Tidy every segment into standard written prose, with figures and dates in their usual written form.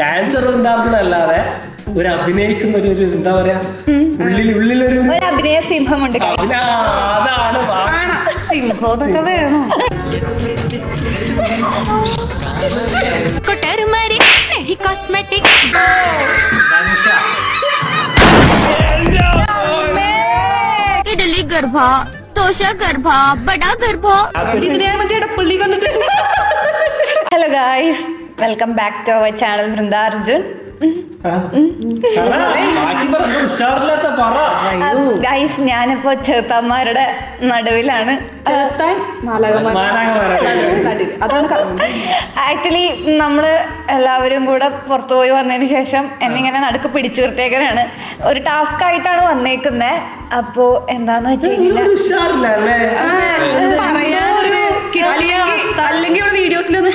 Dancer അല്ലാതെ ഒരു അഭിനയിക്കുന്ന ഒരു എന്താ പറയാ ഉള്ളിലൊരു അഭിനയ സിംഹമുണ്ട്. അതാണ് സിംഹമൊക്കെ വേണോ? ഇഡലി ഗർഭ, ദോശ ഗർഭ, ബടാ ഗർഭ. ഇതിനെ മറ്റേ ഇടപ്പള്ളി കണ്ടിട്ടുണ്ട്. Hello guys, welcome back to our channel Vrinda Arjun. Guys, ഞാനിപ്പോ ചേർത്തന്മാരുടെ നടുവിലാണ്. ആക്ച്വലി നമ്മള് എല്ലാവരും കൂടെ പുറത്തു പോയി വന്നതിന് ശേഷം എന്നിങ്ങനെ നടുക്ക് പിടിച്ചു നിർത്തിയേക്കാനാണ്. ഒരു ടാസ്ക് ആയിട്ടാണ് വന്നേക്കുന്നത്. അപ്പോ എന്താന്ന് വെച്ച് അല്ലെങ്കിൽ വീഡിയോസിലൊന്നും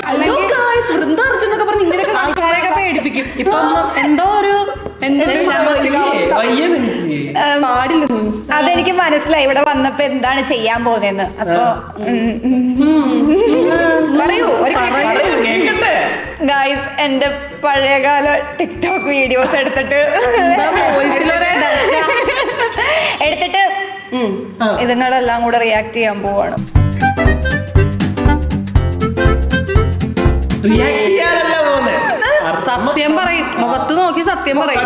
വൃന്ദ അർജുൻ എന്നൊക്കെ പറഞ്ഞ് ഇങ്ങനെയൊക്കെ ആൾക്കാരെയൊക്കെ പേടിപ്പിക്കും. ഇപ്പൊ എന്തോ ഒരു അതെനിക്ക് മനസ്സിലായി ഇവിടെ വന്നപ്പോ എന്താണ് ചെയ്യാൻ പോകുന്നതെന്ന്. അപ്പൊ ഗായ്സ്, എന്റെ പഴയകാല ടിക്ടോക്ക് വീഡിയോസ് എടുത്തിട്ട് ഇതുങ്ങളെല്ലാം കൂടെ റിയാക്ട് ചെയ്യാൻ പോവാണ്. സത്യം പറയും, മുഖത്ത് നോക്കി സത്യം പറയും.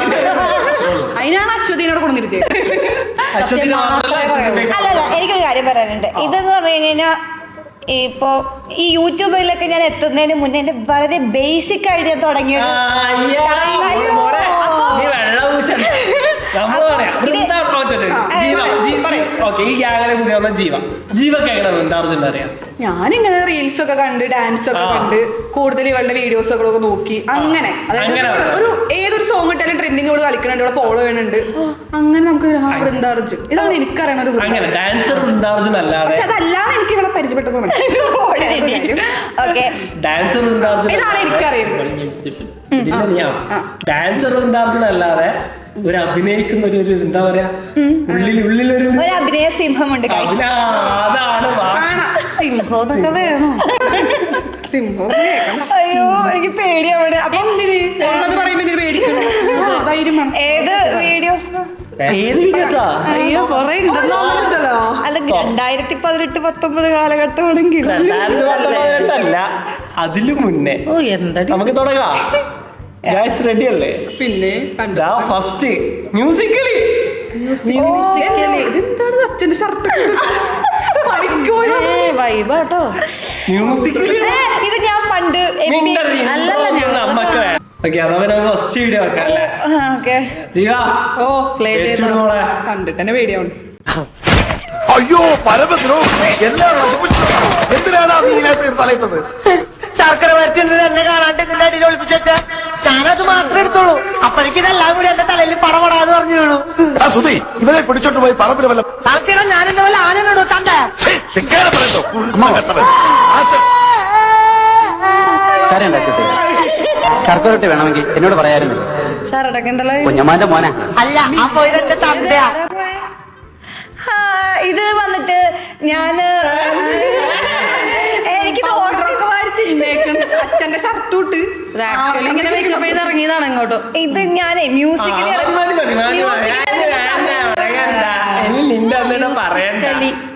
അതിനാണ് അശ്വതിനോട് കൊണ്ടിരുത്തിയത്. അല്ലല്ല, എനിക്കൊരു കാര്യം പറയാനുണ്ട്. ഇതെന്ന് പറഞ്ഞു കഴിഞ്ഞാൽ ഇപ്പൊ ഈ യൂട്യൂബിലൊക്കെ ഞാൻ എത്തുന്നതിന് മുന്നേ എന്റെ വളരെ ബേസിക് ഐഡിയ തുടങ്ങിയ ഞാനിങ്ങനെ റീൽസ് ഒക്കെ കണ്ട് ഡാൻസ് ഒക്കെ കണ്ട് കൂടുതൽ ഇവളുടെ വീഡിയോസുകളൊക്കെ നോക്കി അങ്ങനെ ഒരു ഏതൊരു സോങ് ഇട്ടാലും ട്രെൻഡിങ് ഇവിടെ കളിക്കുന്നുണ്ട്, ഇവിടെ ഫോളോ ചെയ്യുന്നുണ്ട്. അങ്ങനെ നമുക്ക് വൃന്ദ അർജുൻ ഇതാണ് എനിക്കറിയണ ഒരു പക്ഷെ അതല്ലാതെ എനിക്ക് ഇവിടെ പരിചയപ്പെട്ടപ്പോ ഇതാണ് എനിക്കറിയുന്നത്. ഡാൻസർ അല്ലാതെ ഒരു അഭിനയിക്കുന്ന ഒരു എന്താ പറയാ ഉള്ളിലൊരു അഭിനയ സിംഹമുണ്ട്. അതാണ് സിംഹമൊക്കെ വേണോ? സിംഹം അയ്യോ, എനിക്ക് പേടിയാവണ. ഏത് വീഡിയോസ്? അയ്യോ കൊറേ ഉണ്ടല്ലോ. അല്ല, 2018-19 കാലഘട്ടമാണെങ്കിൽ അല്ല, അതില് മുന്നേ നമുക്ക് തുടങ്ങാം. റെഡി അല്ലേ? പിന്നെ ഫസ്റ്റ് മ്യൂസിക്കലി ഇതെന്താണ് അച്ഛന്റെ ഷർട്ട് വൈബാട്ടോ. മ്യൂസിക്കലി ഇത് ഞാൻ പണ്ട് നമ്മക്ക് ഫസ്റ്റ് വീഡിയോ കണ്ടിട്ട് തന്നെ പേടിയാവുന്നു. അയ്യോ പരമദ്രോ, എന്തിനാണ് തലയിട്ടത്? ശർക്കര വരട്ടി തന്നെ കാണാണ്ട് ഇതിന്റെ അടിയിൽ ഒളിപ്പിച്ച ഞാനത് മാത്രമേ എടുത്തോളൂ. അപ്പോഴേക്കും ഇതെല്ലാം കൂടി എന്റെ തലയിൽ പടപടാന്ന് പറഞ്ഞോളൂ. സുധി, ഇവരെ പിടിച്ചോട്ട് പോയി പറമ്പിൽ വല്ല താൽക്കിടം ഞാൻ എന്റെ വല്ല ആനയോട് കണ്ടേ ശർക്കരട്ടി വേണമെങ്കിൽ എന്നോട് പറയായിരുന്നു. കുഞ്ഞമ്മാന്റെ മോനെ അല്ല, അപ്പൊ ഇതെന്റെ തന്തയാ. ഇത് വന്നിട്ട് ഞാന് എനിക്ക് അച്ഛന്റെ ഷർട്ട് ഇട്ട് ഇറങ്ങിയതാണ് ഇങ്ങോട്ട്. ഇത് ഞാനേ മ്യൂസിക്കലി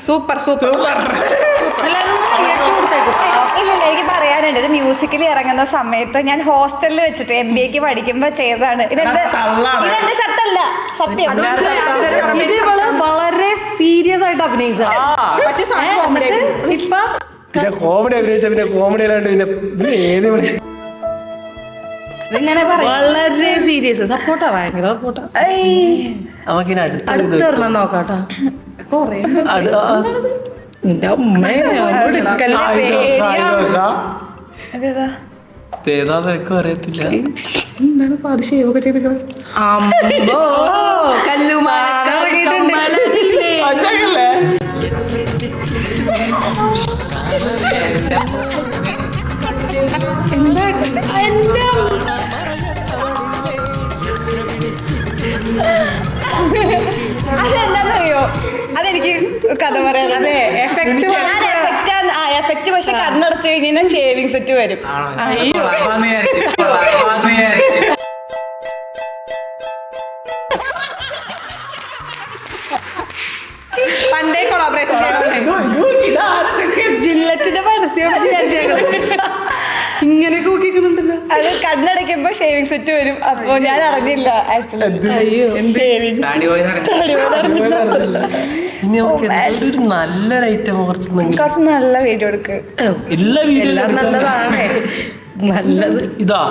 സൂപ്പർ സൂപ്പർ ഇല്ല, എനിക്ക് പറയാനുണ്ട്. ഇത് മ്യൂസിക്കലി ഇറങ്ങുന്ന സമയത്ത് ഞാൻ ഹോസ്റ്റലിൽ വെച്ചിട്ട് MBA പഠിക്കുമ്പോ ചെയ്തതാണ്. ഇതെന്റെ ഷർട്ടല്ല, സത്യം. വളരെ സീരിയസ് ആയിട്ട് അഭിനയിച്ച ഇപ്പൊ പിന്നെ കോമഡി അഭിനയിച്ച പിന്നെ കോമഡി അല്ലാണ്ട് പിന്നെ ഏത് ഇങ്ങനെ വളരെ സീരിയസ് സപ്പോർട്ടാ, ഭയങ്കര സപ്പോർട്ടാ. നമുക്കിനി അടുത്ത് നോക്കാട്ടോ. കൊറേ എന്റെ അമ്മയെ അറിയത്തില്ല. എന്താണ് പാതി ഷേവൊക്കെ ചെയ്തിട്ട് അതെന്താന്നറിയോ? അതെനിക്ക് കഥ പറയാൻ എഫക്റ്റ് പക്ഷെ കണ്ണടച്ചു കഴിഞ്ഞാൽ ഷേവിങ് സെറ്റ് വരും. ഇങ്ങനെയൊക്കെ നോക്കിക്കുന്നുണ്ടല്ലോ. അത് കണ്ണടയ്ക്കുമ്പോ ഷേവിംഗ് സെറ്റ് വരും. അപ്പൊ ഞാൻ അറിഞ്ഞില്ല ആക്ച്വലി. ഇനി നമുക്ക് എന്തെങ്കിലും ഒരു നല്ലൊരു ഐറ്റം കുറച്ചുണ്ടെങ്കിൽ കുറച്ച് നല്ല വീഡിയോ എടുക്ക്. എല്ലാ വീഡിയോ നല്ലതാണ്. നല്ലത് ഇതാ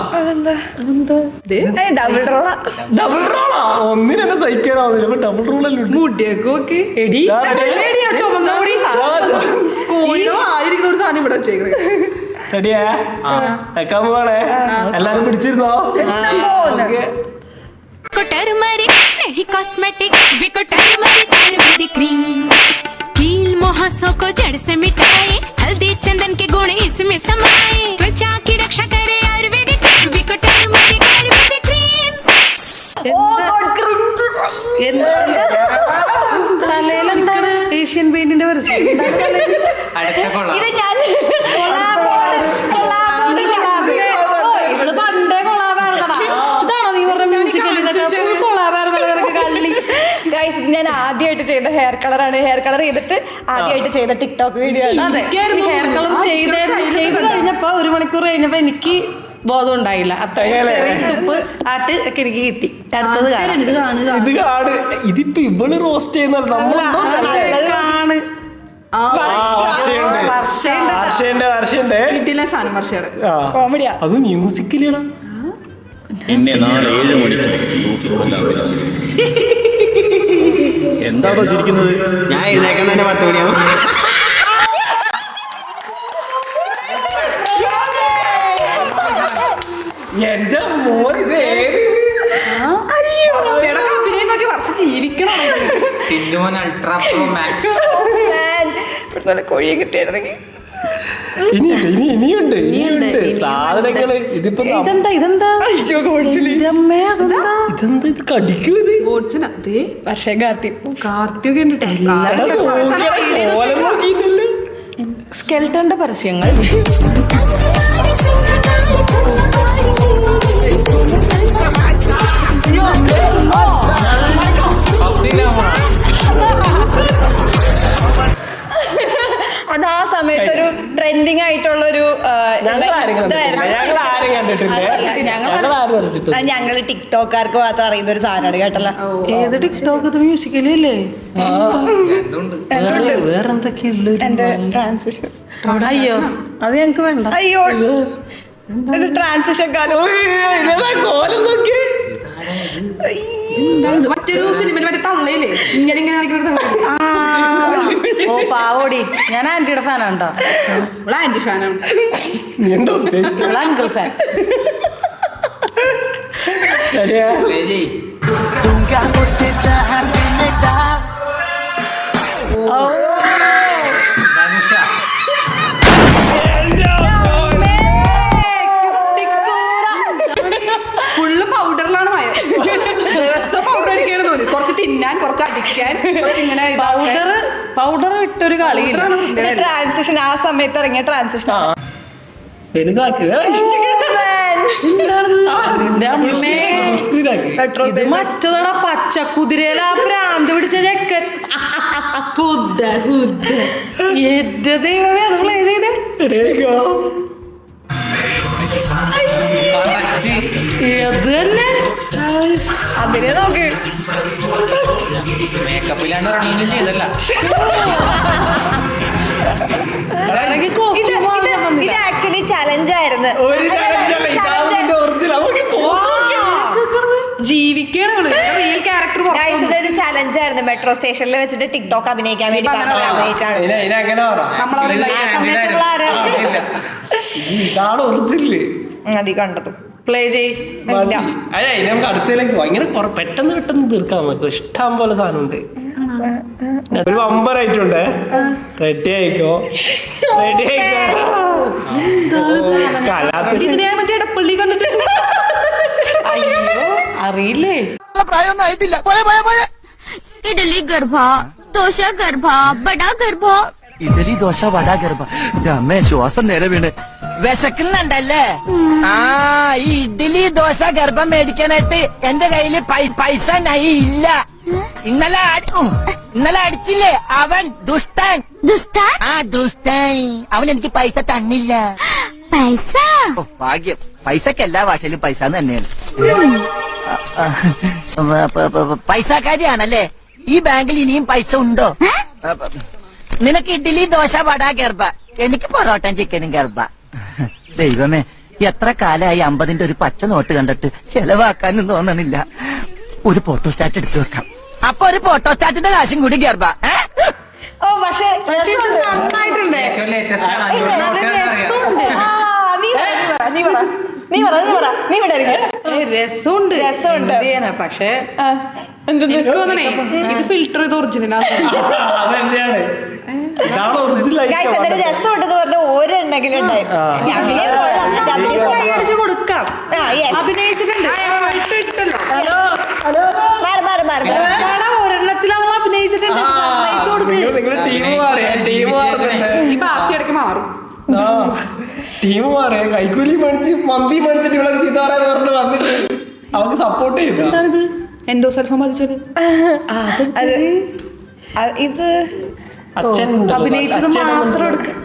ഡബിൾ റോളാ. ഡബിൾ റോളാ. ഒന്നിനെ സഹിക്കാനാവുന്നില്ല. അപ്പൊ ഡബിൾ റോളല്ലേ മുടിയൊക്കെ നോക്കി. എടി എടി, ആ ചുമന്ന മുടി കോഴിയോ ആയിരിക്കുന്ന ഒരു സാധനം ഇവിടെ വെച്ചേക്കണേ. റെഡിയാ? വെക്കാൻ പോവാണേ. എല്ലാരും പിടിച്ചിരുന്നോ? ഓക്കേ. टर्मरिक नहीं कॉस्मेटिक विको टर्मरिक आयुर्वेदिक क्रीम कील मुहासों को जड़ से मिटाए हल्दी चंदन के गुण इसमें समाए त्वचा की रक्षा करे आयुर्वेदिक विको टर्मरिक आयुर्वेदिक क्रीम തലയിലെന്താണ് ഏഷ്യൻ പെയിന്റിന്റെ വെർഷൻ? ഇത് ഞാൻ ഇവള് പണ്ടേ കൊളാബായിരുന്നടാ. ഇതാണോ നീ പറഞ്ഞ മ്യൂസിക്കൽ കൊളാബായിരുന്ന കള്ളി? ഗൈസ്, ഞാൻ ആദ്യമായിട്ട് ചെയ്ത ഹെയർ കളറാണ്. ഹെയർ കളർ ചെയ്തിട്ട് ആദ്യമായിട്ട് ചെയ്ത ടിക്ടോക്ക് വീഡിയോ ആണ്. ഹെയർ കളർ ചെയ്ത് കഴിഞ്ഞപ്പോ 1 മണിക്കൂർ കഴിഞ്ഞപ്പോ എനിക്ക് ബോധം ഉണ്ടായില്ല. അത്ര തുപ്പ് ആട്ട് ഒക്കെ എനിക്ക് കിട്ടി. അടുത്തത് ഇത് കാണ്. ഇതിപ്പോ ഇവള് റോസ്റ്റ് ചെയ്യുന്ന കാണാണ്. വർഷയുണ്ട് കിട്ടില്ല സാധനം വർഷയുടെ കോമഡിയാ. അത് മ്യൂസിക്കലിടാ. എന്നെ നാളെ 7 മണിക്ക് തൂക്കിക്കൊല്ലാൻ വരും. എന്താണോ ചിരിക്കുന്നത്? ഞാൻ എഴുന്നേക്കുന്നതിന് 10 മണിയാവും. എന്റെ മോൻ ഇത് ഏത് അഭിനയം നോക്കി വർഷം ജീവിക്കണം. അൾട്രാ പ്രോ മാക്സ് കോഴിയെ കിട്ടിയായിരുന്നെങ്കിൽ. ഇനിയുണ്ട് സാധനങ്ങള്. ഇതിപ്പോ ഇതെന്താ ഇതെന്താ ഇതെന്താ ഇത് കടിക്കും ഇത്? വർഷം കാർത്തി കാർത്തിയൊക്കെ ഉണ്ട്. കോലം നോക്കിയിട്ടല്ലേ. സ്കെൽട്ടന്റെ പരസ്യങ്ങൾ. അത് ആ സമയത്ത് ഒരു ട്രെൻഡിങ് ആയിട്ടുള്ളൊരു ഞങ്ങൾ ആരും കണ്ടിട്ടില്ല. ഞങ്ങള് ടിക്ടോക്കാർക്ക് മാത്രം അറിയുന്ന ഒരു സാധനമാണ് കേട്ടല്ലോ. ഏത് ടിക്ടോക്ക്? മ്യൂസിക്കലി അല്ലേ? വേറെന്തൊക്കെയുള്ളു? എന്റെ ട്രാൻസിഷൻ. അയ്യോ അത് ഞങ്ങക്ക് വേണ്ട. അയ്യോ, ഒരു ട്രാൻസിഷൻ കാലം. കോലം നോക്കി. മറ്റൊരു സിനിമയിൽ മറ്റേ തള്ളയില്ലേ ഇങ്ങനെ ഇങ്ങനെ ഓ പാവോടി. ഞാൻ ആന്റിയുടെ ഫാനാണ് കേട്ടോ. ഇവിടെ ആന്റി ഫാനാണ്. എന്താ ഉദ്ദേശിച്ചത്? Uncle fan. ഫുള്ള് പൗഡറിലാണ് മയം. പൗഡർ അടിക്കാണ് തോന്നി. കുറച്ച് തിന്നാൻ, കുറച്ച് അടിക്കാൻ, ഇങ്ങനെ പൗഡർ ഇട്ടൊരു കളി. ട്രാൻസിഷൻ ആ സമയത്ത് ഇറങ്ങിയ ട്രാൻസിഷൻ മറ്റതടാ പച്ചക്കുതിരയില ഭ്രാന്ത് പിടിച്ച ചെക്കൻ. എന്റെ ദൈവമേ, അത് പ്ലേ ചെയ്തേ. ഏത് തന്നെ അതിനെ നോക്ക്. ഇത് ആക്ച്വലി ചലഞ്ച് ആയിരുന്നു. ജീവിക്കണം റിയൽ ക്യാരക്ടർ. ഇതൊരു ചലഞ്ച് ആയിരുന്നു. മെട്രോ സ്റ്റേഷനിൽ വെച്ചിട്ട് ടിക്ടോക്ക് അഭിനയിക്കാൻ വേണ്ടി അഭിനയിച്ചാണ്. ഇതാണ് ഒറിജിനല്. അതി കണ്ടത് പ്ലേ ചെയ്. നമുക്ക് അടുത്തേക്ക് പോവാം. ഇങ്ങനെ പെട്ടെന്ന് തീർക്കാൻ നമുക്ക് ഇഷ്ടം പോലെ സാധനമുണ്ട്. ഒരു വമ്പറായിട്ടുണ്ട്. റെഡി ആയിക്കോ. ഇതിനെ മറ്റേ ഇടപ്പള്ളി കണ്ടിട്ടുണ്ട്. അറിയില്ലേ? പ്രായമൊന്നും ആയിട്ടില്ല. इडली गरबा डोसा गरबा बड़ा गरबा ഇഡലി ദോശ വട ഗർഭ. അമ്മേ ശ്വാസം നേരെ വീണ്. വിശക്കുന്നുണ്ടല്ലേ? ആ ഈ ഇഡ്ഡലി ദോശ ഗർഭം മേടിക്കാനായിട്ട് എന്റെ കയ്യില് പൈസ ഇല്ല. ഇന്നലെ അടിച്ചില്ലേ അവൻ ദുഷ്ടൻ. दुस्तान ആ ദുഷ്ടൻ അവൻ എനിക്ക് പൈസ തന്നില്ല. പൈസ ഭാഗ്യം. പൈസക്ക് എല്ലാ ഭാഷയിലും പൈസ തന്നെയാണ്. പൈസക്കാരിയാണല്ലേ? ഈ ബാങ്കിൽ ഇനിയും പൈസ ഉണ്ടോ? നിനക്ക് ഇഡ്ഡലി, ദോശ, വട, ഗർഭ. എനിക്ക് പൊറോട്ടയും ചിക്കനും ഗർഭ. ദൈവമേ, എത്ര കാലമായി 50-ന്റെ ഒരു പച്ച നോട്ട് കണ്ടിട്ട് ചെലവാക്കാനും തോന്നണില്ല. ഒരു ഫോട്ടോസ്റ്റാറ്റ് എടുത്തു വെക്കാം. അപ്പൊ ഒരു ഫോട്ടോസ്റ്റാറ്റിന്റെ കാശും കൂടി ഗർഭ. ഓ പക്ഷെ നന്നായിട്ടുണ്ട്. രസമുണ്ട് പക്ഷേ എനിക്ക് തോന്നണേ ഇത് ഫിൽറ്റർ ചെയ്ത് ഒറിജിനലാണ്. അതന്നെയാണ്. ഇതാണ് ഒറിജിനൽ ഐറ്റം. രസമുണ്ടെന്ന് പറഞ്ഞ ഓരോണ്ടെങ്കിലും ഉണ്ടായി അടിച്ചു കൊടുക്കാം. അഭിനയിച്ചിട്ടുണ്ട്. ഒരെണ്ണത്തിൽ അവൾ അഭിനയിച്ചിട്ടുണ്ട്. അയച്ചു കൊടുക്ക്. നിങ്ങള് ടീം മാറിയ ടീം മാറുന്നുണ്ട്. ഈ ബാക്കി ഇടയ്ക്ക് മാറും. ടീം മാറിയ കൈക്കൂലി മേടിച്ച് മന്തി മേടിച്ചിട്ട് ഇവിടെ ചീത്ത പറയാൻ പറഞ്ഞിട്ട് വന്നിട്ട് അവർക്ക് സപ്പോർട്ട് ചെയ്തു. എന്താണിത്? എൻഡോസൾഫാൻ ബാധിച്ചത് ഇത് അഭിനയിച്ചത് മാത്രം എടുക്കാം.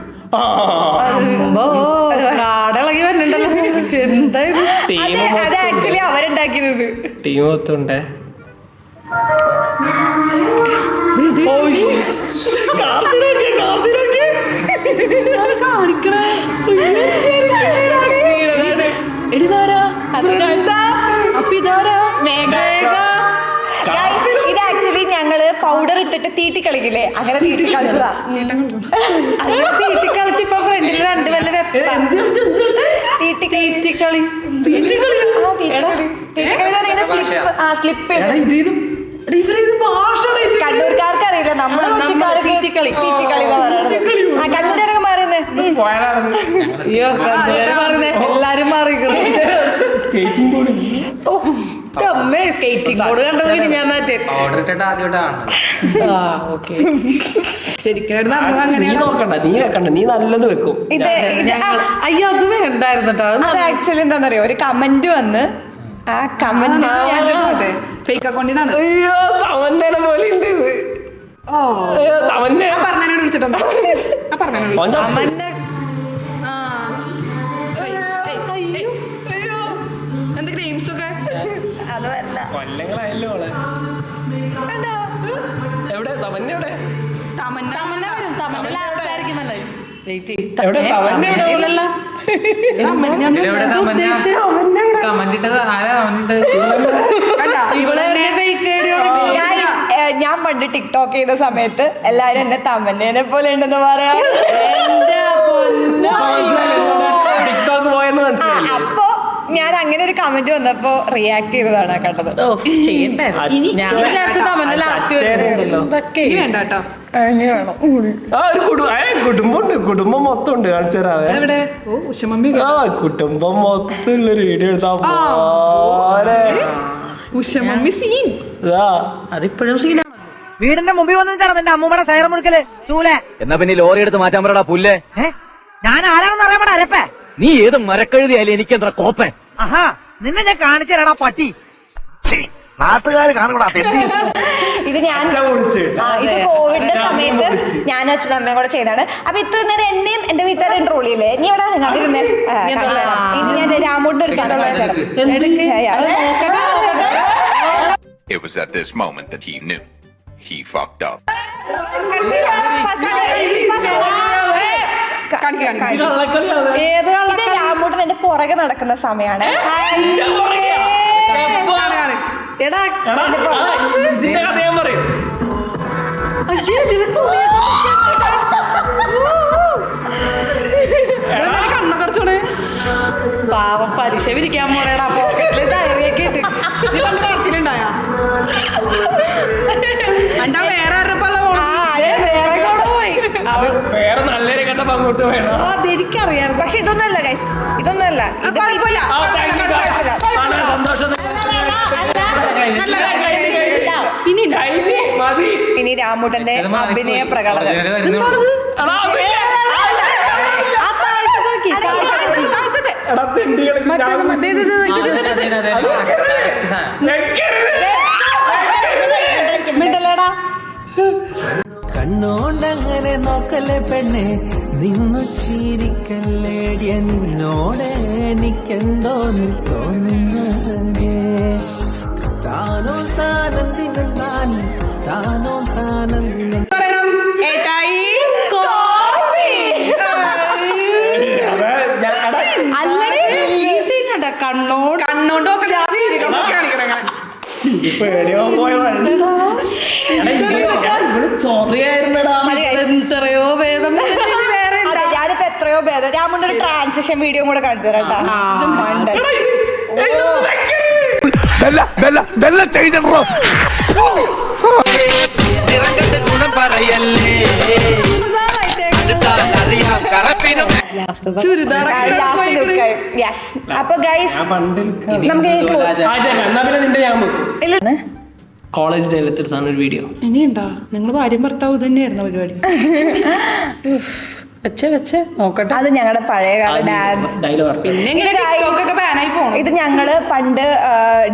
കാടിളകി വന്നിട്ടുണ്ടല്ലോ. എന്താ ഇത്? അത് ആക്ച്വലി അവരുണ്ടാക്കിയത്. ടീം മൊത്തമുണ്ടേ. കാണിക്കണേ എടിതാരാ? അപ്പൊ ഇതാരാ? ഇത് ആക്ച്വലി ഞങ്ങള് പൗഡർ ഇട്ടിട്ട് തീറ്റി കളിക്കില്ലേ, അങ്ങനെ തീറ്റി കളിച്ചതാ. തീറ്റി കളിച്ച് ഇപ്പൊ ഫ്രണ്ടിൽ രണ്ട് വല്ല തീറ്റിക്കളി. സ്ലിപ്പ് കണ്ണൂർക്കാർക്ക് അറിയില്ല, നമ്മുടെ തീറ്റിക്കളി കണ്ണൂരൊക്കെ മാറുന്നേ. അയ്യോ പറയുന്നേ എല്ലാരും മാറിക്കണേ. അമ്മേ സ്കേറ്റിംഗ് ബോർഡ് കണ്ടത് പിന്നെ ഞാൻ ശരിക്കും നീ നോക്കണ്ട, നീ വെക്കണ്ട, നീ നല്ലത് വെക്കും. അയ്യോ അത് വേണ്ടായിരുന്നു കേട്ടോ. അത് ആക്ച്വലി എന്താണെന്നറിയോ, ഒരു കമന്റ് വന്ന് ആ കമന്റ് ഫേക്ക് അക്കൗണ്ടിന്നാണ്. അയ്യോ തമന്നേനെ പോലെ ഉണ്ട് ഇത്. പറഞ്ഞതിനോട് വിളിച്ചിട്ടുണ്ടോ? എന്ത് ഗെയിംസ് ഒക്കെ കൊല്ലങ്ങളായല്ലോ അവളെ. എവിടെ തമന്ന? എവിടെ എവിടെ തമന്ന? ഞാൻ പണ്ട് ടിക്ടോക്ക് ചെയ്ത സമയത്ത് എല്ലാരും എന്നെ തമന്നേനെ പോലെ ഉണ്ടെന്ന് പറയാ. ടിക്ടോക്ക് പോയെന്ന് മനസ്സിലായി. അപ്പൊ ഞാൻ അങ്ങനെ ഒരു കമന്റ് വന്നപ്പോ റിയാക്ട് ചെയ്തതാണ് കണ്ടത്. വേണ്ട കേട്ടോ. ആ ഒരു കുടുംബമുണ്ട്, കുടുംബം മൊത്തം ഉണ്ട്. കാണിച്ചു തരാവേ. എവിടെ? ഓ ഉഷമമ്മി. ആ കുടുംബം മൊത്തം ഉള്ളൊരു വീഡിയോ എടുത്താ പോലെ. ഉഷമമ്മി സീൻ അതിപ്പോഴും സീനാണ്. വീടിന്റെ മുമ്പിൽ വന്നിട്ടാണ് നിന്റെ അമ്മൂമ്മയുടെ സൈറം മുഴുക്കല് ചൂലെ. എന്നാ പിന്നെ ലോറി എടുത്ത് മാറ്റാൻ പറയടാ പുല്ലേ. ഞാൻ ആരാണെന്ന് അറിയാൻ അരപ്പേ. നീ ഏത് മരക്കഴുതിയാലും എനിക്ക് എന്താ കോപ്പൻ. ആഹാ നിന്നെ ഞാൻ കാണിച്ചു തരാടാ പട്ടി. നാട്ടുകാർ കാണൂടാ. ഇത് ഞാൻ വിളിച്ചു ഇത് കോവിഡിന്റെ സമയത്ത് ഞാൻ അച്ഛനും അമ്മയും കൂടെ ചെയ്താണ്. അപ്പൊ ഇത്ര നേരം എന്നെയും എന്റെ വീട്ടുകാരെ ട്രോൾ ചെയ്യില്ലേ, നീ എവിടെ കണ്ടിരുന്നേ? ഞാൻ രാമോട്ടിന്റെ ഒരു It was at this moment that he knew. He fucked up. ഇത് രാമോട്ടൻ എന്റെ പുറകെ നടക്കുന്ന സമയമാണ്. ഇതിന്റെ കഥ ഞാൻ പറയും. പാവം പരീക്ഷ വിരിക്കാൻ പോണേടാ. പോക്കറ്റില് ഡയറിയൊക്കെ ഇട്ട് നീ പണ്ട് പാർക്കിലുണ്ടായ വേറെ നല്ലൊരു കണ്ടപ്പോ അങ്ങോട്ട് വേണം. അതെനിക്കറിയാം, പക്ഷെ ഇതൊന്നല്ല ഗൈസ്, ഇതൊന്നല്ല. സന്തോഷം. ഇനി രാമൂട്ടന്റെ അഭിനയ പ്രകടനം. കണ്ണോണ്ടങ്ങനെ നോക്കല്ലേ പെണ്ണെ, നിന്നു ചിരിക്കല്ലേടി എന്നോട് എനിക്കെന്തോ തോന്നുന്നേ താനോ താനന്ദിനും താനോ താനന്ദിനും പറയണം ഏട്ടായി കണ്ണോണ്ടോ പേടിയോ പോയ ചൊറിയായിരുന്നടാ. എത്രയോ ഭേദം അതെ, ഞാനിപ്പോ എത്രയോ ഭേദം. ഞാൻ മുന്നേ ഒരു ട്രാൻസിഷൻ വീഡിയോ കൂടെ കാണിച്ചു തരാം കേട്ടോ. മണ്ടൻ. ഗുണം പറയല്ലേ അപ്പൊ ഗൈസ് നമുക്ക് എന്നാ പിന്നെ നിന്റെ ഞാൻ വെക്കും. കോളേജ് ഡേയിലത്തെ ഒരു വീഡിയോ ഇനിയുണ്ടാ? നിങ്ങൾ ഭാര്യയും ഭർത്താവ് തന്നെയായിരുന്നു പരിപാടി. വെച്ചേ നോക്കട്ടെ. അത് ഞങ്ങളുടെ പഴയകാല ഡാൻസ്. പിന്നെ ബാനായി പോണം. ഇത് ഞങ്ങള് പണ്ട്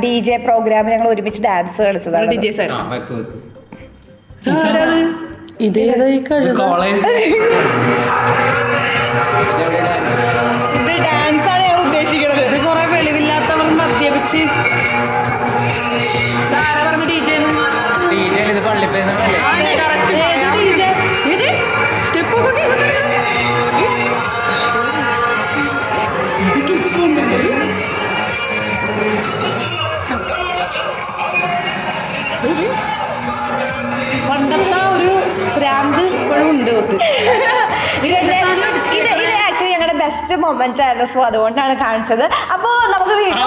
DJ പ്രോഗ്രാമിൽ ഞങ്ങൾ ഒരുമിച്ച് ഡാൻസ് കളിച്ചതാണ്. DJ സാർ ഇതേതായി കോളേജ് ഇത് ഡാൻസ് ആണ് ഞങ്ങൾ ഉദ്ദേശിക്കുന്നത്. ഇത് കുറെ വെളിവില്ലാത്തവർ മദ്യപിച്ച് ഇത് പള്ളിപ്പേന്നല്ലേ പണ്ടത്തെ ഒരു ഭ്രാന്ത് ഇപ്പോഴും ഉണ്ട്. ഇത് ആക്ച്വലി ഞങ്ങളുടെ ബെസ്റ്റ് മൊമെന്റ് ആയിരുന്നു. സോ അതുകൊണ്ടാണ് കാണിച്ചത്. അപ്പൊ നമുക്ക് വീട്ടിൽ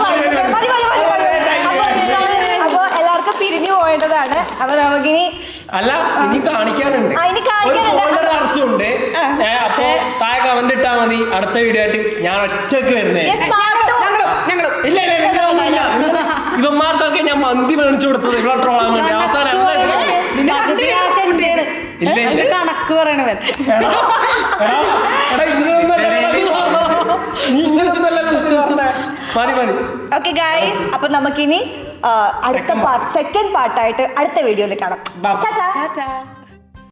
അപ്പൊ എല്ലാവർക്കും പിരിഞ്ഞു പോയേണ്ടതാണ്. അപ്പൊ നമുക്കിനി അല്ല ഇനി കാണിക്കാനുണ്ട്. ഉണ്ട്. അപ്പൊ താഴെ കമന്റ് ഇട്ടാ മതി. അടുത്ത വീഡിയോ ആയിട്ട് ഞാൻ ഒറ്റക്ക് വരുന്നേ. ഇല്ല ഇവന്മാർക്കൊക്കെ ഞാൻ മന്തി മേടിച്ചു കൊടുത്തത് ഇവിടെ ട്രോളാൻ വേണ്ടി. അവസാനം കണക്ക് പറയണവൻ ഓക്കെ ഗൈസ്, അപ്പൊ നമുക്കിനി അടുത്ത പാർട്ട്, സെക്കൻഡ് പാർട്ടായിട്ട് അടുത്ത വീഡിയോയിൽ കാണാം.